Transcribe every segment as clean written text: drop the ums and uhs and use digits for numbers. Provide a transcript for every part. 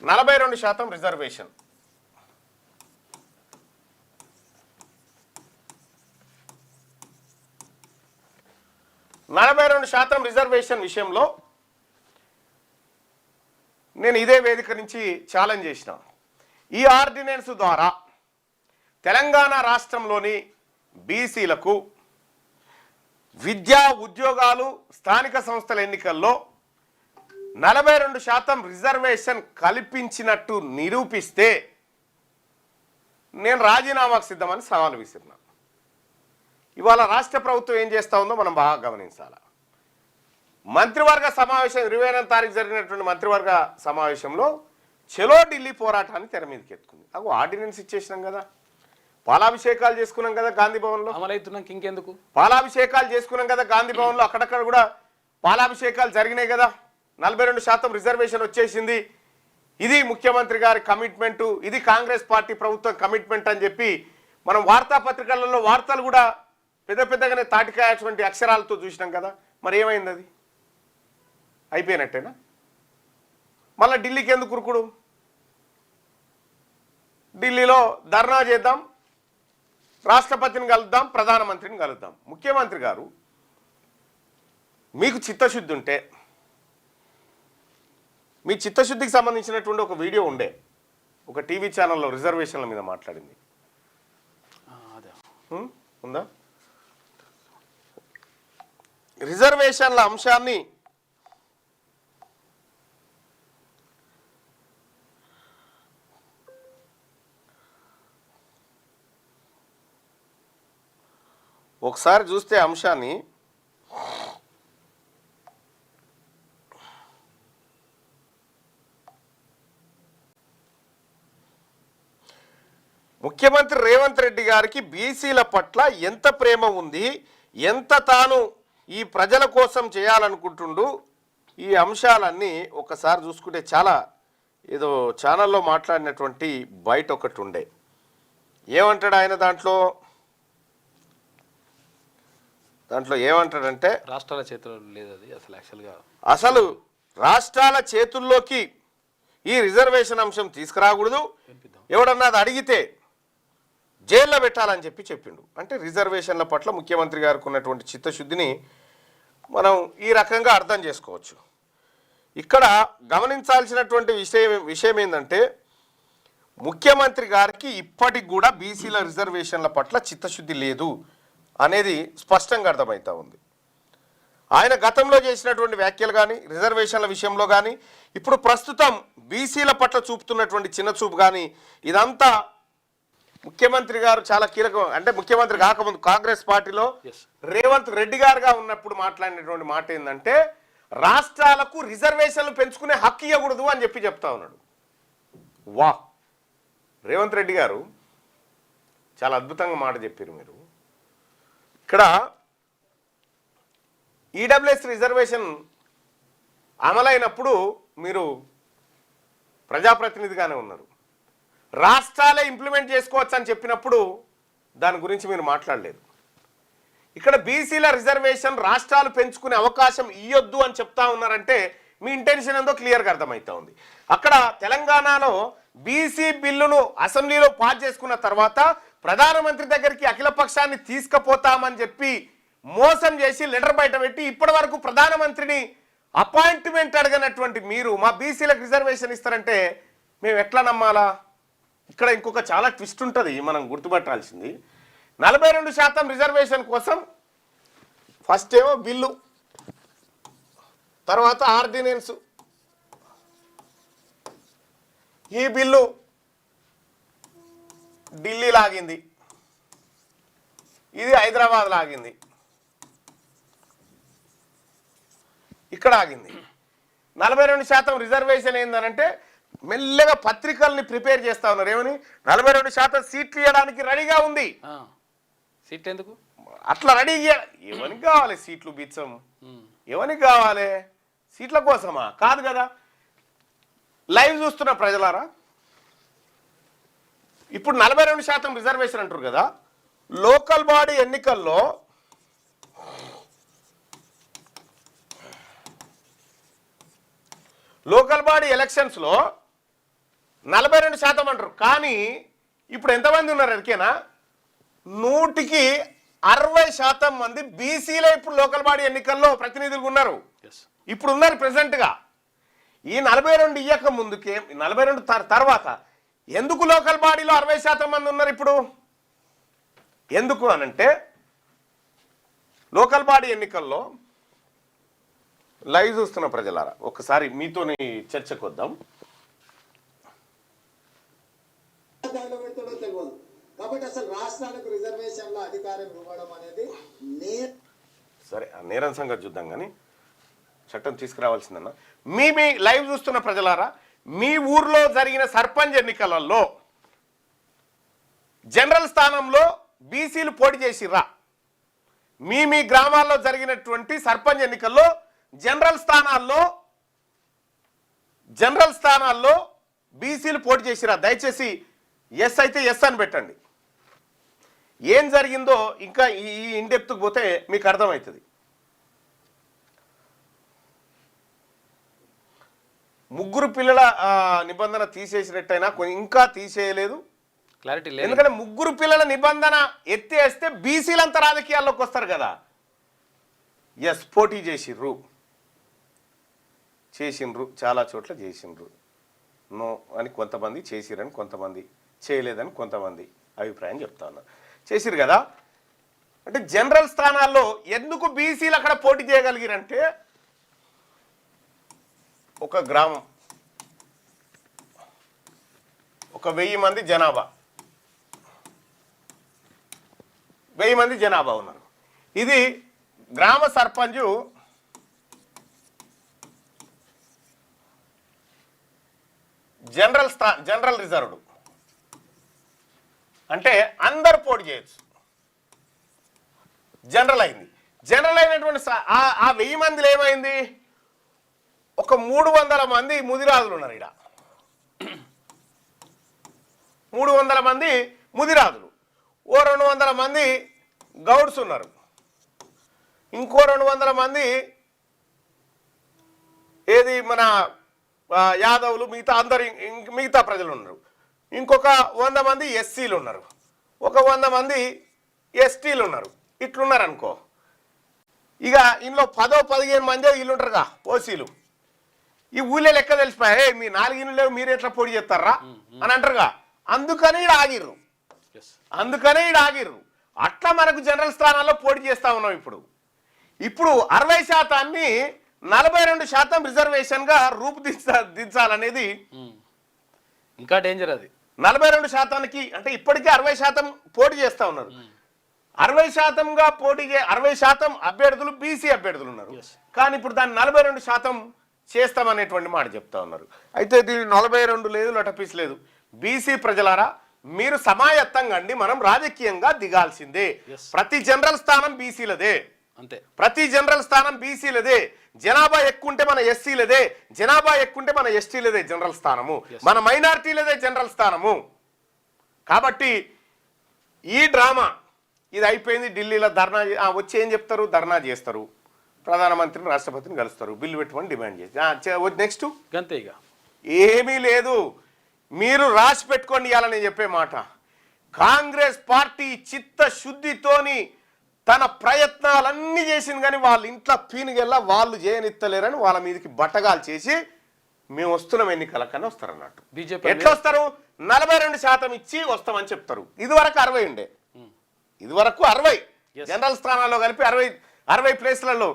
42% reservation. Reservation విషయంలో నేను ఇదే వేదిక నుంచి ఛాలెంజ్ చేసిన. ఈ ఆర్డినెన్స్ ద్వారా తెలంగాణ రాష్ట్రంలోని బీసీలకు విద్యా ఉద్యోగాలు స్థానిక సంస్థల ఎన్నికల్లో 42% రిజర్వేషన్ కల్పించినట్టు నిరూపిస్తే నేను రాజీనామాకు సిద్ధమని సవాలు విసిరినా. ఇవాళ రాష్ట్ర ప్రభుత్వం ఏం చేస్తూ ఉందో మనం బాగా గమనించాలి. మంత్రివర్గ సమావేశం 28వ తారీఖు జరిగినటువంటి మంత్రివర్గ సమావేశంలో చెలో ఢిల్లీ పోరాటాన్ని తెర మీదకి ఎత్తుకుంది. అగో ఆర్డినెన్స్ ఇచ్చేసినాం కదా, పాలాభిషేకాలు చేసుకున్నాం కదా గాంధీ భవన్లో, అమలవుతున్నాం ఇంకెందుకు పాలాభిషేకాలు చేసుకున్నాం కదా గాంధీ భవన్లో, అక్కడక్కడ కూడా పాలాభిషేకాలు జరిగినాయి కదా, 42% రిజర్వేషన్ వచ్చేసింది, ఇది ముఖ్యమంత్రి గారి కమిట్మెంటు, ఇది కాంగ్రెస్ పార్టీ ప్రభుత్వం కమిట్మెంట్ అని చెప్పి మనం వార్తాపత్రికలలో వార్తలు కూడా పెద్దగానే తాటికాయటువంటి అక్షరాలతో చూసినాం కదా. మరి ఏమైంది? అది అయిపోయినట్టేనా? మళ్ళీ ఢిల్లీకి ఎందుకు కురుకుడు? ఢిల్లీలో ధర్నా చేద్దాం, రాష్ట్రపతిని కలుద్దాం, ప్రధానమంత్రిని కలుద్దాం. ముఖ్యమంత్రి గారు మీకు చిత్తశుద్ధి ఉంటే మీ చిత్తశుద్ధికి సంబంధించినటువంటి ఒక వీడియో ఉండే, ఒక టీవీ ఛానల్లో రిజర్వేషన్ల మీద మాట్లాడింది ఉందా? రిజర్వేషన్ల అంశాన్ని ఒకసారి చూస్తే అంశాన్ని ముఖ్యమంత్రి రేవంత్ రెడ్డి గారికి బీసీల పట్ల ఎంత ప్రేమ ఉంది, ఎంత తాను ఈ ప్రజల కోసం చేయాలనుకుంటుండు, ఈ అంశాలన్నీ ఒకసారి చూసుకుంటే చాలా ఏదో ఛానల్లో మాట్లాడినటువంటి బయట ఒకటి ఉండే. ఏమంటాడు ఆయన దాంట్లో ఏమంటాడంటే, రాష్ట్రాల చేతుల్లో లేదు అది అసలు రాష్ట్రాల చేతుల్లోకి ఈ రిజర్వేషన్ అంశం తీసుకురాకూడదు, ఎవడన్నా అది అడిగితే జైల్లో పెట్టాలని చెప్పిండు. అంటే రిజర్వేషన్ల పట్ల ముఖ్యమంత్రి గారికి ఉన్నటువంటి చిత్తశుద్ధిని మనం ఈ రకంగా అర్థం చేసుకోవచ్చు. ఇక్కడ గమనించాల్సినటువంటి విషయం ఏంటంటే, ముఖ్యమంత్రి గారికి ఇప్పటికి కూడా బీసీల రిజర్వేషన్ల పట్ల చిత్తశుద్ధి లేదు అనేది స్పష్టంగా అర్థమవుతా ఉంది. ఆయన గతంలో చేసినటువంటి వ్యాఖ్యలు కానీ, రిజర్వేషన్ల విషయంలో కానీ, ఇప్పుడు ప్రస్తుతం బీసీల పట్ల చూపుతున్నటువంటి చిన్న చూపు కానీ, ఇదంతా ముఖ్యమంత్రి గారు చాలా కీలకం. అంటే ముఖ్యమంత్రి కాకముందు కాంగ్రెస్ పార్టీలో రేవంత్ రెడ్డి గారుగా ఉన్నప్పుడు మాట్లాడినటువంటి మాట ఏంటంటే, రాష్ట్రాలకు రిజర్వేషన్లు పెంచుకునే హక్కు ఇవ్వకూడదు అని చెప్తా ఉన్నాడు. వా, రేవంత్ రెడ్డి గారు చాలా అద్భుతంగా మాట చెప్పారు మీరు. ఇక్కడ ఈడబ్ల్యూఎస్ రిజర్వేషన్ అమలైనప్పుడు మీరు ప్రజాప్రతినిధిగానే ఉన్నారు. రాష్ట్రాలే ఇంప్లిమెంట్ చేసుకోవచ్చు అని చెప్పినప్పుడు దాని గురించి మీరు మాట్లాడలేదు. ఇక్కడ బీసీల రిజర్వేషన్ రాష్ట్రాలు పెంచుకునే అవకాశం ఇవ్వద్దు అని చెప్తా ఉన్నారంటే మీ ఇంటెన్షన్ ఏందో క్లియర్గా అర్థమవుతా ఉంది. అక్కడ తెలంగాణలో బీసీ బిల్లును అసెంబ్లీలో పాస్ చేసుకున్న తర్వాత ప్రధానమంత్రి దగ్గరికి అఖిలపక్షాన్ని తీసుకుపోతామని చెప్పి మోసం చేసి లెటర్ బయట పెట్టి ఇప్పటి వరకు ప్రధానమంత్రిని అపాయింట్మెంట్ అడగనటువంటి మీరు మా బీసీలకు రిజర్వేషన్ ఇస్తారంటే మేము ఎట్లా నమ్మాలా? ఇక్కడ ఇంకొక చాలా ట్విస్ట్ ఉంటుంది మనం గుర్తుపట్టాల్సింది. 42% రిజర్వేషన్ కోసం ఫస్ట్ ఏమో బిల్లు, తర్వాత ఆర్డినెన్స్. ఈ బిల్లు ఢిల్లీ లాగింది, ఇది హైదరాబాద్ లాగింది, ఇక్కడ ఆగింది. 42% రిజర్వేషన్ ఏందనంటే మెల్లగా పత్రికల్ని ప్రిపేర్ చేస్తా ఉన్నారు. ఏమని 42% సీట్లు ఇవ్వడానికి రెడీగా ఉంది. సీట్లు ఎందుకు అట్లా రెడీ? ఎవరికి కావాలి సీట్లు? బిచ్చం ఎవరికి కావాలి? సీట్ల కోసమా? కాదు కదా. లైవ్ చూస్తున్న ప్రజలారా, ఇప్పుడు 42% రిజర్వేషన్ అంటారు కదా, లోకల్ బాడీ ఎన్నికల్లో లోకల్ బాడీ ఎలక్షన్స్లో 42% అంటారు. కానీ ఇప్పుడు ఎంతమంది ఉన్నారు ఎరికేనా? 160% మంది బీసీలే ఇప్పుడు లోకల్ బాడీ ఎన్నికల్లో ప్రతినిధులుగా ఉన్నారు. ఇప్పుడు ఉన్నారు ప్రెసెంట్గా. ఈ 42 ఇయ్యక ముందుకే 42 తర్వాత ఎందుకు లోకల్ బాడీలో 60% మంది ఉన్నారు ఇప్పుడు? ఎందుకు అనంటే లోకల్ బాడీ ఎన్నికల్లో లైవ్ చూస్తున్న ప్రజలారా ఒకసారి మీతోని చర్చకు వద్దాం. తెలియదు కాబట్టి అసలు రాష్ట్రాలకు రిజర్వేషన్ల అధికారం ఇవ్వడం అనేది సరే నేరం సంగతి చూద్దాం కానీ చట్టం తీసుకురావాల్సిందన్న. మీ లైవ్ చూస్తున్న ప్రజలారా, మీ ఊర్లో జరిగిన సర్పంచ్ ఎన్నికలలో జనరల్ స్థానంలో బీసీలు పోటీ చేసిర్రా? మీ గ్రామాల్లో జరిగినటువంటి సర్పంచ్ ఎన్నికల్లో జనరల్ స్థానాల్లో బీసీలు పోటీ చేసిరా? దయచేసి ఎస్ అయితే ఎస్ అని పెట్టండి. ఏం జరిగిందో ఇంకా ఈ ఇన్డెప్త్కి పోతే మీకు అర్థమవుతుంది. ముగ్గురు పిల్లల నిబంధన తీసేసినట్టయినా ఇంకా తీసేయలేదు, క్లారిటీ లేదు. ఎందుకంటే ముగ్గురు పిల్లల నిబంధన ఎత్తేస్తే బీసీలంతా రాజకీయాల్లోకి వస్తారు కదా. ఎస్ పోటీ చేసిండ్రు, చాలా చోట్ల చేసిండ్రు. నో అని కొంతమంది, చేసిరని కొంతమంది, చేయలేదని కొంతమంది అభిప్రాయం చెప్తా ఉన్నారు. చేసిరు కదా. అంటే జనరల్ స్థానాల్లో ఎందుకు బీసీలు అక్కడ పోటీ చేయగలిగిరంటే, ఒక గ్రామం, ఒక 1000 మంది జనాభా, 1000 మంది జనాభా ఉన్నారు. ఇది గ్రామ సర్పంచు జనరల్ రిజర్వ్డ్ అంటే అందరు పోటీ చేయొచ్చు. జనరల్ అయింది. జనరల్ అయినటువంటి ఆ 1000 మందిలో ఏమైంది? ఒక 300 మంది ముదిరాజులు ఉన్నారు. ఇక్కడ 300 మంది ముదిరాజులు, ఓ 200 మంది గౌడ్స్ ఉన్నారు, ఇంకో 200 మంది ఏది మన యాదవులు, మిగతా ప్రజలు ఉన్నారు, ఇంకొక 100 మంది ఎస్సీలు ఉన్నారు, ఒక 100 మంది ఎస్టీలు ఉన్నారు. ఇట్లున్నారు అనుకో. ఇక ఇందులో 10-15 మంది వీళ్ళు ఉంటారుగా ఓసీలు. ఈ ఊళ్ళో లెక్క తెలిసిపోయాయి, మీ 4 ఇళ్ళు లేవు, మీరు ఎట్లా పొడి చేస్తారా అని అంటారుగా. అందుకని ఈడ ఆగిర్రు. అట్లా మనకు జనరల్ స్థానాల్లో పోటీ చేస్తా ఉన్నాం. ఇప్పుడు 60% 42% రిజర్వేషన్గా రూపుదిద్దాలనేది ఇంకా డేంజర్. అది 42%కి అంటే ఇప్పటికే 60% పోటీ చేస్తా ఉన్నారు. 60%గా 60% అభ్యర్థులు బీసీ అభ్యర్థులు ఉన్నారు. కానీ ఇప్పుడు దాన్ని 42% చేస్తామనేటువంటి మాట చెప్తా ఉన్నారు. అయితే దీని 42 లేదు, లటపీస్ లేదు. బీసీ ప్రజలారా, మీరు సమాయత్తంగా అండి, మనం రాజకీయంగా దిగాల్సిందే. ప్రతి జనరల్ స్థానం బీసీలదే, అంతే. ప్రతి జనరల్ స్థానం బీసీలదే. జనాభా ఎక్కుంటే మన ఎస్సీలదే, జనాభా ఎక్కుంటే మన ఎస్టీలదే జనరల్ స్థానము, మన మైనారిటీలదే జనరల్ స్థానము. కాబట్టి ఈ డ్రామా ఇది అయిపోయింది. ఢిల్లీలో ధర్నా వచ్చి ఏం చెప్తారు? ధర్నా చేస్తారు, ప్రధానమంత్రిని రాష్ట్రపతిని కలుస్తారు, బిల్లు పెట్టమని డిమాండ్ చేసి నెక్స్ట్ అంతే. ఇక ఏమీ లేదు. మీరు రాసి పెట్టుకోండి. ఇవ్వాలని చెప్పే మాట, కాంగ్రెస్ పార్టీ చిత్తశుద్ధితోని తన ప్రయత్నాలన్నీ చేసింది. కానీ వాళ్ళ ఇంట్లో పీనుగెల్లా వాళ్ళు చేయనిత్తలేరని వాళ్ళ మీదకి బట్టగాలు చేసి మేము వస్తున్నాం ఎన్నికల కన్నా వస్తారన్నట్టు. బీజేపీ ఎట్లా వస్తారు? 42% ఇచ్చి వస్తామని చెప్తారు. ఇదివరకు 60 ఉండే, ఇదివరకు 60 జనరల్ స్థానాల్లో కలిపి 60 ప్లేస్లలో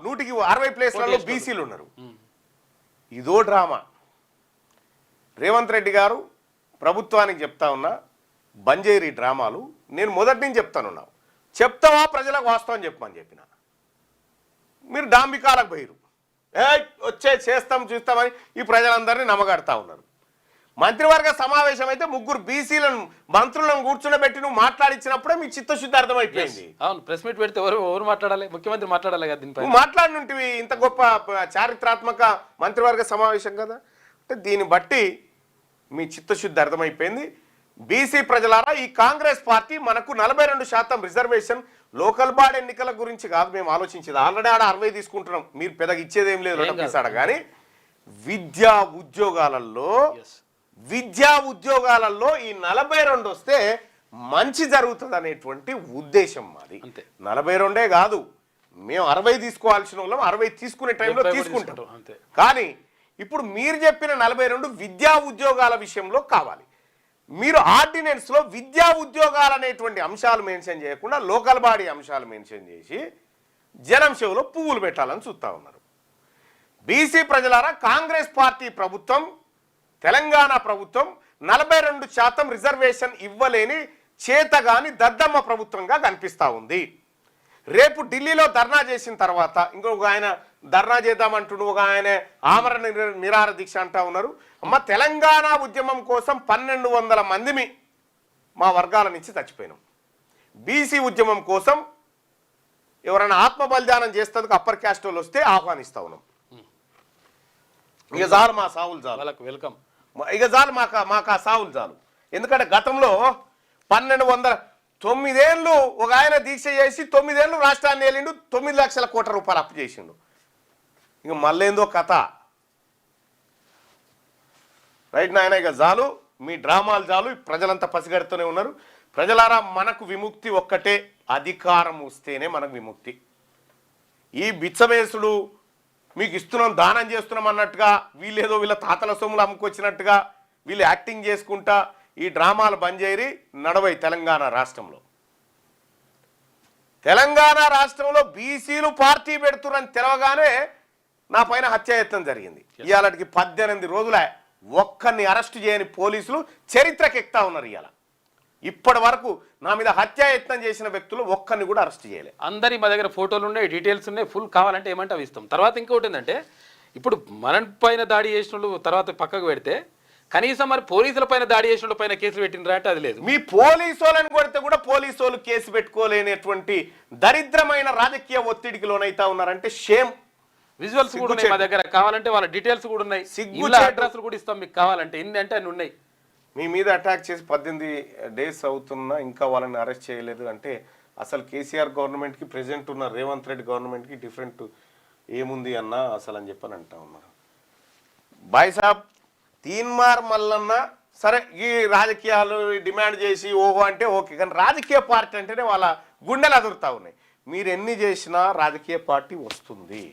160 ప్లేస్లలో బీసీలు ఉన్నారు. ఇదో డ్రామా. రేవంత్ రెడ్డి గారు ప్రభుత్వానికి చెప్తా ఉన్నా, బంజేరి డ్రామాలు నేను మొదటి నుంచి చెప్తానున్నా. చెప్తావా ప్రజలకు వాస్తవం చెప్పమని చెప్పిన, మీరు డాంబికాలకు పోయిరు. చేస్తాం చూస్తామని ఈ ప్రజలందరినీ నమ్మగడతా ఉన్నారు. మంత్రివర్గ సమావేశం అయితే 3 బీసీలను మంత్రులను కూర్చుండబెట్టి నువ్వు మాట్లాడించినప్పుడే మీ చిత్తశుద్ధి అర్థమైపోయింది. అవును, ప్రెస్ మీట్ పెడితే ఎవరు మాట్లాడాలి? ముఖ్యమంత్రి మాట్లాడాలి కదా. దీనిపై నువ్వు మాట్లాడినవి ఇంత గొప్ప చారిత్రాత్మక మంత్రివర్గ సమావేశం కదా. అంటే దీన్ని బట్టి మీ చిత్తశుద్ధి అర్థమైపోయింది. బీసీ ప్రజలారా, ఈ కాంగ్రెస్ పార్టీ మనకు 42% రిజర్వేషన్ లోకల్ బాడీ ఎన్నికల గురించి కాదు మేము ఆలోచించేది. ఆల్రెడీ ఆడ 60 తీసుకుంటున్నాం, మీరు పెద్దగా ఇచ్చేదేం లేదు. కానీ విద్యా ఉద్యోగాలలో విద్యా ఉద్యోగాలలో ఈ 42 వస్తే మంచి జరుగుతుంది అనేటువంటి ఉద్దేశం మాది. అంతే. 42 కాదు, మేము 60 తీసుకోవాల్సిన వాళ్ళం 60 తీసుకునే టైంలో 70 తీసుకుంటాం. అంతే. కానీ ఇప్పుడు మీరు చెప్పిన 42 విద్యా ఉద్యోగాల విషయంలో కావాలి. మీరు ఆర్డినెన్స్లో విద్యా ఉద్యోగాలు అనేటువంటి అంశాలు మెన్షన్ చేయకుండా లోకల్ బాడీ అంశాలు మెన్షన్ చేసి జనం చెవులో పువ్వులు పెట్టాలని చూస్తా ఉన్నారు. బీసీ ప్రజలారా, కాంగ్రెస్ పార్టీ ప్రభుత్వం, తెలంగాణ ప్రభుత్వం 42% రిజర్వేషన్ ఇవ్వలేని చేతగాని దద్దమ్మ ప్రభుత్వంగా కనిపిస్తూ ఉంది. రేపు ఢిల్లీలో ధర్నా చేసిన తర్వాత ఇంకొక ఆయన ధర్నా చేద్దామంటుండు, ఒక ఆయన ఆమరణ నిరాహార దీక్ష అంటా ఉన్నారు. అమ్మ, తెలంగాణ ఉద్యమం కోసం 1200 మందిని మా వర్గాల నుంచి చచ్చిపోయినాం. బీసీ ఉద్యమం కోసం ఎవరైనా ఆత్మ బలిదానం చేస్తేందుకు అప్పర్ క్యాస్ట్ వాళ్ళు వస్తే ఆహ్వానిస్తా ఉన్నాం. ఇక చాలు మా సావులు చాలు, వాళ్ళకు వెల్కమ్. ఇక చాలు మాకు ఆ సావులు చాలు. ఎందుకంటే గతంలో 1209 ఏళ్ళు ఒక ఆయన దీక్ష చేసి 9 ఏళ్ళు రాష్ట్రాన్ని వెళ్ళిండు, 9 లక్షల కోట్ల రూపాయలు అప్పు చేసిండు. ఇక మళ్ళేందో కథ. రైట్ నాయన, ఇక చాలు మీ డ్రామాలు చాలు. ప్రజలంతా పసిగడుతూనే ఉన్నారు. ప్రజలారా, మనకు విముక్తి ఒక్కటే, అధికారం వస్తేనే మనకు విముక్తి. ఈ బిచ్చమేసుడు మీకు ఇస్తున్నాం, దానం చేస్తున్నాం అన్నట్టుగా, వీళ్ళేదో వీళ్ళ తాతల సొమ్ములు అమ్ముకొచ్చినట్టుగా వీళ్ళు యాక్టింగ్ చేసుకుంటా ఈ డ్రామాలు బంద్ చేయరి నడవై. తెలంగాణ రాష్ట్రంలో బీసీలు పార్టీ పెడుతున్నారని తెలవగానే నా పైన హత్యాయత్నం జరిగింది. ఇవాళకి 18 రోజులే ఒక్కరిని అరెస్ట్ చేయని పోలీసులు చరిత్రకెక్తా ఉన్నారు. ఇవాళ ఇప్పటి వరకు నా మీద హత్యాయత్నం చేసిన వ్యక్తులు ఒక్కరిని కూడా అరెస్ట్ చేయలేదు. అందరి మా దగ్గర ఫోటోలు ఉన్నాయి, డీటెయిల్స్ ఉన్నాయి, ఫుల్ కావాలంటే ఏమంటే అవి ఇస్తాం. తర్వాత ఇంకోటి ఏంటంటే, ఇప్పుడు మన పైన దాడి చేసిన వాళ్ళు తర్వాత పక్కకు పెడితే, కనీసం మరి పోలీసుల పైన దాడి చేసిన పైన కేసులు పెట్టినరా అంటే అది లేదు. మీ పోలీసు వాళ్ళని కొడితే కూడా పోలీసు వాళ్ళు కేసు పెట్టుకోలేనటువంటి దరిద్రమైన రాజకీయ ఒత్తిడికి లోనైతా ఉన్నారంటే షేమ్. విజువల్స్ కూడా ఉన్నాయి మా దగ్గర, కావాలంటే వాళ్ళ డీటెయిల్స్ కూడా ఉన్నాయి, అడ్రస్ కూడా ఇస్తాం మీకు కావాలంటే. ఎన్ని అంటే అన్ని ఉన్నాయి. మీ మీద అటాక్ చేసి 18 డేస్ అవుతున్నా ఇంకా వాళ్ళని అరెస్ట్ చేయలేదు అంటే అసలు కేసీఆర్ గవర్నమెంట్కి, ప్రెసిడెంట్ ఉన్న రేవంత్ రెడ్డి గవర్నమెంట్కి డిఫరెంట్ ఏముంది అన్న అసలు అని చెప్పని అంటా ఉన్నారు. బాయ్ సాబ్, తీన్మార్ మల్లన్న సరే ఈ రాజకీయాలు డిమాండ్ చేసి ఓహో అంటే ఓకే, కానీ రాజకీయ పార్టీ అంటేనే వాళ్ళ గుండెలు అదురుతా ఉన్నాయి. మీరు ఎన్ని చేసినా రాజకీయ పార్టీ వస్తుంది.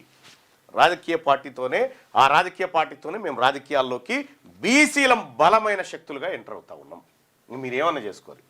రాజకీయ పార్టీతోనే, ఆ రాజకీయ పార్టీతోనే మేము రాజకీయాల్లోకి బీసీల బలమైన శక్తులుగా ఎంటర్ అవుతా ఉన్నాం. మీరు ఏమన్నా చేసుకోవాలి.